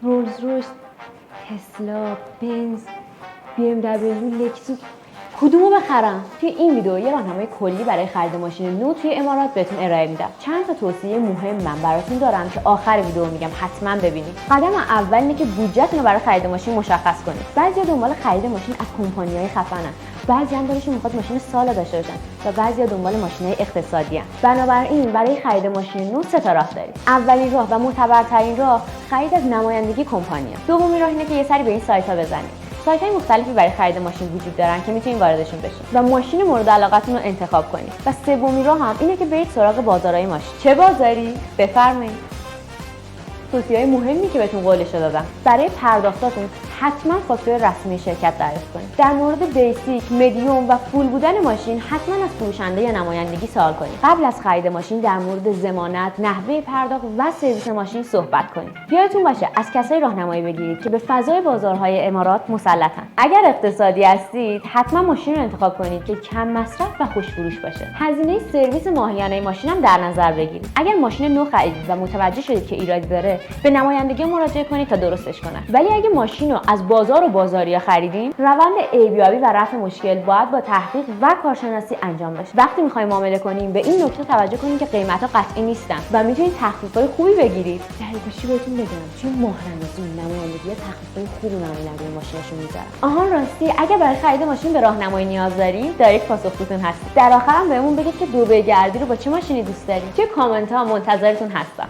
رولز رویس، تسلا، بنز، بی ام دبلیو، لکسوس، کدومو بخرم؟ توی این ویدیو یه راهنمای کلی برای خرید ماشین نو توی امارات بهتون ارائه میدم. چند تا توصیه مهم من براتون دارم که آخر ویدیو میگم حتما ببینید. قدم اول اینه که بودجهتون رو برای خرید ماشین مشخص کنید. بعضیا دنبال خرید ماشین از کمپانی‌های خفنن. بعضی هم دلشون میخواد ماشین سال داشته باشن و بعضیا دنبال ماشین‌های اقتصادی ان. بنابراین برای خرید ماشین نو سه تا راه دارید. اولین راه و معتبرترین راه خرید از نمایندگی کمپانی‌ها. دومین راه اینه که یه سری به این سایت‌ها بزنید. سایت‌های مختلفی برای خرید ماشین وجود دارن که میتونید واردشون بشین و ماشین مورد علاقتون رو انتخاب کنید. و سومین راه هم اینه که برید سراغ بازارهای ماشین. چه بازاری؟ بفرمایید. توصیه‌های مهمی که بهتون قولش دادم. برای پرداختاتون حتما فاکتور رسمی شرکت دریافت کنید. در مورد بیسیک، مدیوم و فول بودن ماشین حتما از فروشنده یا نمایندگی سوال کنید. قبل از خرید ماشین در مورد ضمانت، نحوه پرداخت و سرویس ماشین صحبت کنید. یادتون باشه از کسایی راهنمایی بگیرید که به فضای بازارهای امارات مسلطن. اگر اقتصادی هستید حتما ماشین رو انتخاب کنید که کم مصرف و خوش فروش باشه. هزینه سرویس ماهیانه ماشین هم در نظر بگیرید. اگر ماشین نو خریدید و متوجه شدید که ایرادی داره، به نمایندگی مراجعه کنید تا درستش کنن. ولی اگه ماشین رو از بازار و بازاریا خریدین، روند عیبیابی و رفع مشکل باید با تحقیق و کارشناسی انجام بشه. وقتی می‌خواید معامله کنین به این نکته توجه کنین که قیمت‌ها قطعی نیستن و میتونید تخفیف‌های خوبی بگیرید. دقیقاً چی بهتون بگم؟ چون ماهرناسی نمایندگی تخفیف‌های خوبی معمولاً روی ماشینشون میذارن. آها راستی، اگه برای خرید ماشین به راهنمایی نیاز دارید، دایرکت پاسخگوتون هستید. در آخرم بهمون بگید که دو گردی رو با چه ماشینی دوست دارید. توی کامنت‌ها منتظرتون هستم.